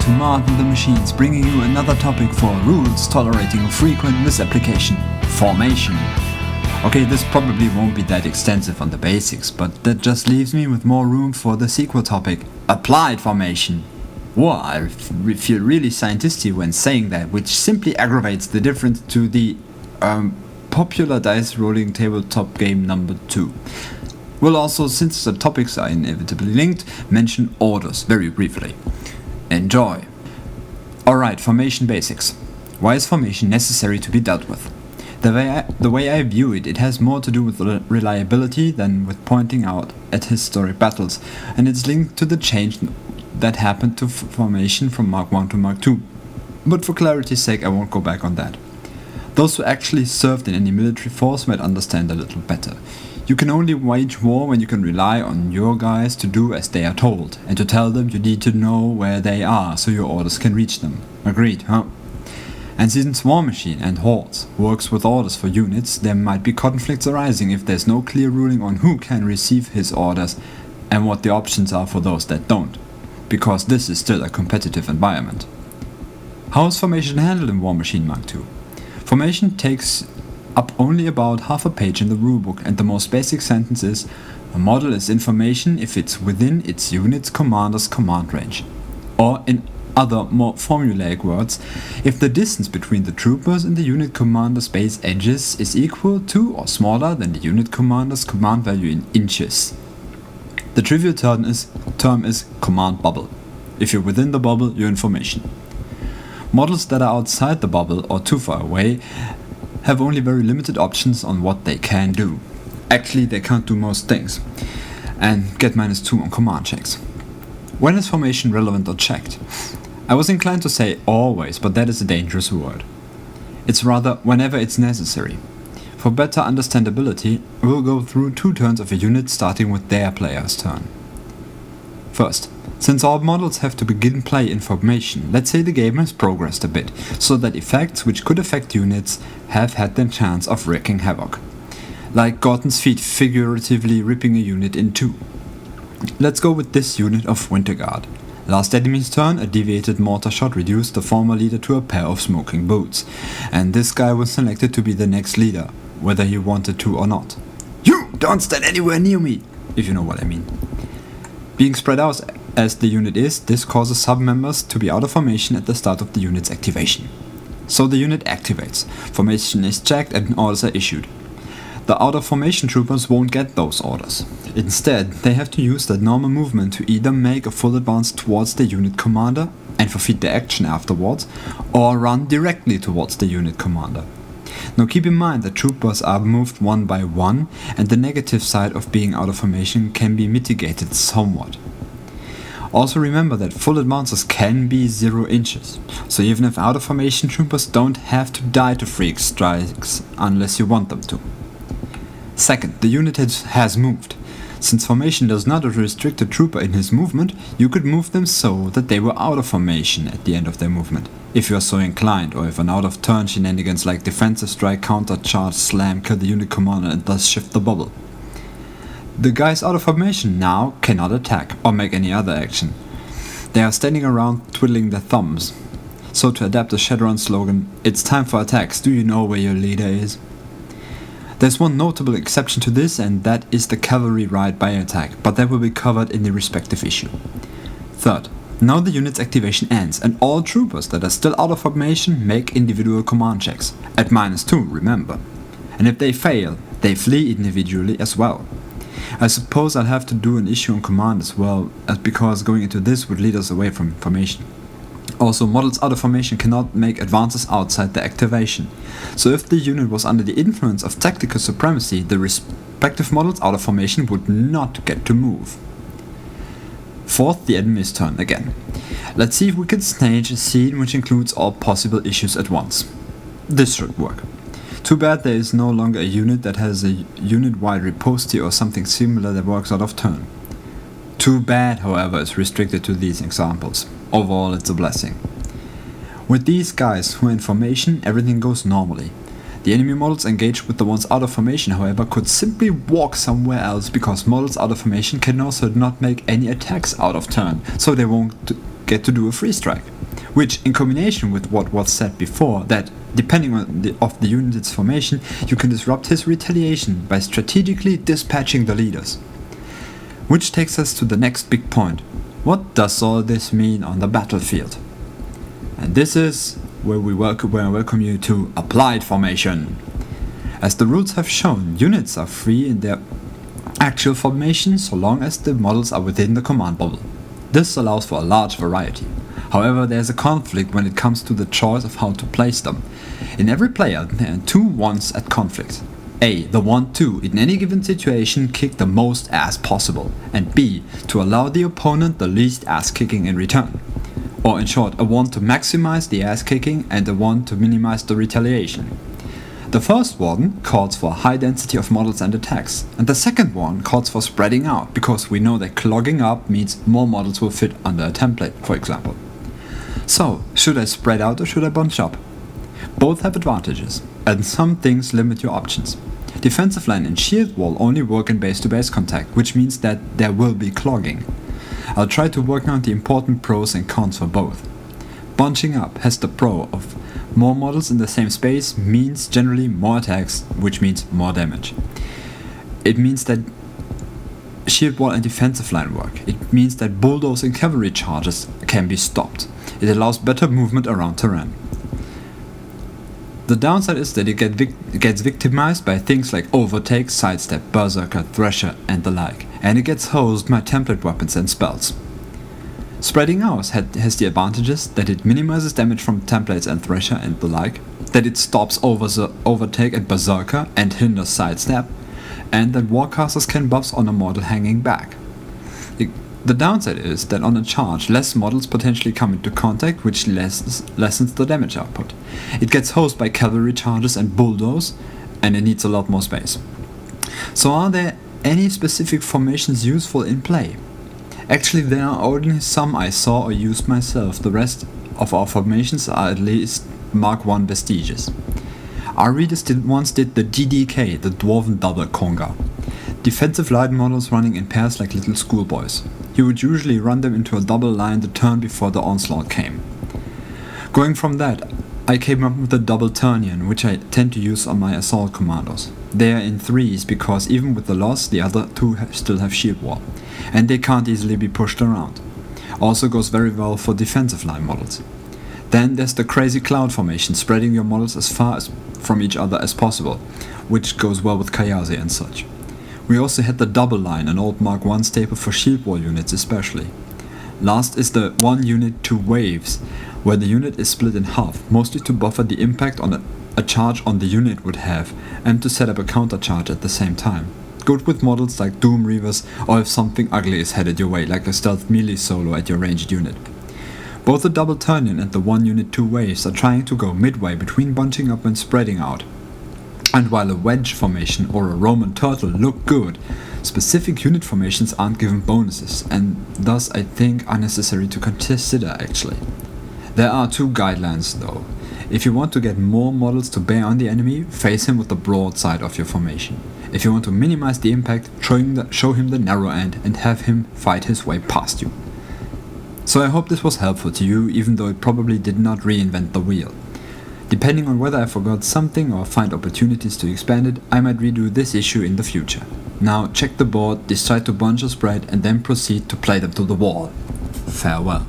to Marth and the Machines, bringing you another topic for rules tolerating frequent misapplication: formation. Okay, this probably won't be that extensive on the basics, but that just leaves me with more room for the sequel topic: applied formation. Whoa, I feel really scientisty when saying that, which simply aggravates the difference to the popular dice rolling tabletop game number 2. We'll also, since the topics are inevitably linked, mention orders very briefly. Enjoy! Alright, formation basics. Why is formation necessary to be dealt with? The way I view it, it has more to do with reliability than with pointing out at historic battles, and it's linked to the change that happened to formation from Mark 1 to Mark 2. But for clarity's sake, I won't go back on that. Those who actually served in any military force might understand a little better. You can only wage war when you can rely on your guys to do as they are told, and to tell them you need to know where they are so your orders can reach them. Agreed, huh? And since War Machine and Hordes works with orders for units, there might be conflicts arising if there's no clear ruling on who can receive his orders and what the options are for those that don't, because this is still a competitive environment. How is formation handled in War Machine Mark II? Formation takes up only about half a page in the rulebook, and the most basic sentence is: a model is information if it's within its unit's commander's command range. Or in other, more formulaic words, if the distance between the troopers and the unit commander's base edges is equal to or smaller than the unit commander's command value in inches. The trivial term is command bubble. If you're within the bubble, you're in formation. Models that are outside the bubble or too far away have only very limited options on what they can do. Actually, they can't do most things, and get -2 on command checks. When is formation relevant or checked? I was inclined to say always, but that is a dangerous word. It's rather whenever it's necessary. For better understandability, we'll go through 2 turns of a unit starting with their player's turn. First, since all models have to begin play in formation, let's say the game has progressed a bit, so that effects which could affect units have had their chance of wreaking havoc. Like Gordon's feet figuratively ripping a unit in 2. Let's go with this unit of Winter Guard. Last enemy's turn, a deviated mortar shot reduced the former leader to a pair of smoking boots, and this guy was selected to be the next leader, whether he wanted to or not. You don't stand anywhere near me, if you know what I mean. Being spread out as the unit is, this causes sub-members to be out of formation at the start of the unit's activation. So the unit activates, formation is checked and orders are issued. The out of formation troopers won't get those orders. Instead, they have to use their normal movement to either make a full advance towards the unit commander and forfeit their action afterwards, or run directly towards the unit commander. Now keep in mind that troopers are moved one by one, and the negative side of being out of formation can be mitigated somewhat. Also remember that full advances can be 0 inches, so even if out of formation troopers don't have to die to freak strikes unless you want them to. Second, the unit has moved. Since formation does not restrict a trooper in his movement, you could move them so that they were out of formation at the end of their movement, if you are so inclined, or if an out of turn shenanigans like defensive strike, counter charge, slam kill the unit commander and thus shift the bubble. The guys out of formation now cannot attack or make any other action. They are standing around twiddling their thumbs. So to adapt the Shadowrun slogan, it's time for attacks, do you know where your leader is? There's one notable exception to this, and that is the cavalry ride by attack, but that will be covered in the respective issue. Third, now the unit's activation ends, and all troopers that are still out of formation make individual command checks, at -2, remember. And if they fail, they flee individually as well. I suppose I'll have to do an issue on command as well, because going into this would lead us away from formation. Also, models out of formation cannot make advances outside the activation. So if the unit was under the influence of tactical supremacy, the respective models out of formation would not get to move. Fourth, the enemy's turn again. Let's see if we can stage a scene which includes all possible issues at once. This should work. Too bad there is no longer a unit that has a unit-wide riposte or something similar that works out of turn. Too bad, however, is restricted to these examples. Overall, it's a blessing. With these guys who are in formation, everything goes normally. The enemy models engaged with the ones out of formation, however, could simply walk somewhere else because models out of formation can also not make any attacks out of turn, so they won't get to do a free strike. which, in combination with what was said before, that depending on the unit's formation, you can disrupt his retaliation by strategically dispatching the leaders. Which takes us to the next big point. What does all this mean on the battlefield? And this is where I welcome you to applied formation. As the rules have shown, units are free in their actual formation so long as the models are within the command bubble. This allows for a large variety. However, there is a conflict when it comes to the choice of how to place them. In every player, there are two wants at conflict. A. The want to, in any given situation, kick the most ass possible, and B. To allow the opponent the least ass kicking in return. Or in short, a want to maximize the ass kicking and a want to minimize the retaliation. The first one calls for a high density of models and attacks, and the second one calls for spreading out, because we know that clogging up means more models will fit under a template, for example. So, should I spread out or should I bunch up? Both have advantages, and some things limit your options. Defensive line and shield wall only work in base-to-base contact, which means that there will be clogging. I'll try to work out the important pros and cons for both. Bunching up has the pro of more models in the same space means generally more attacks, which means more damage. It means that shield wall and defensive line work. It means that bulldozing cavalry charges can be stopped. It allows better movement around terrain. The downside is that it gets victimized by things like overtake, sidestep, berserker, thresher and the like, and it gets hosed by template weapons and spells. Spreading out has the advantages that it minimizes damage from templates and thresher and the like, that it stops overtake and berserker and hinders sidestep, and that warcasters can buffs on a model hanging back. The downside is that on a charge, less models potentially come into contact, which lessens the damage output. It gets hosed by cavalry charges and bulldoze, and it needs a lot more space. So are there any specific formations useful in play? Actually, there are only some I saw or used myself. The rest of our formations are at least Mark I vestiges. Our readers once did the DDK, the Dwarven Double Conga. Defensive line models running in pairs like little schoolboys. You would usually run them into a double line the turn before the onslaught came. Going from that, I came up with the double Turnian, which I tend to use on my assault commandos. They are in threes because even with the loss, the other two still have shield wall, and they can't easily be pushed around. Also goes very well for defensive line models. Then there's the crazy cloud formation, spreading your models as far from each other as possible, which goes well with Kayase and such. We also had the double line, an old Mark I staple for shield wall units especially. Last is the 1 unit 2 waves, where the unit is split in half, mostly to buffer the impact on a charge on the unit would have, and to set up a counter charge at the same time. Good with models like Doom Reavers, or if something ugly is headed your way, like a stealth melee solo at your ranged unit. Both the double Turnian and the 1 unit 2 waves are trying to go midway between bunching up and spreading out. And while a wedge formation or a Roman turtle look good, specific unit formations aren't given bonuses, and thus I think are necessary to consider actually. There are two guidelines though. If you want to get more models to bear on the enemy, face him with the broad side of your formation. If you want to minimize the impact, show him the narrow end and have him fight his way past you. So I hope this was helpful to you, even though it probably did not reinvent the wheel. Depending on whether I forgot something or find opportunities to expand it, I might redo this issue in the future. Now check the board, decide to bunch or spread, and then proceed to play them to the wall. Farewell.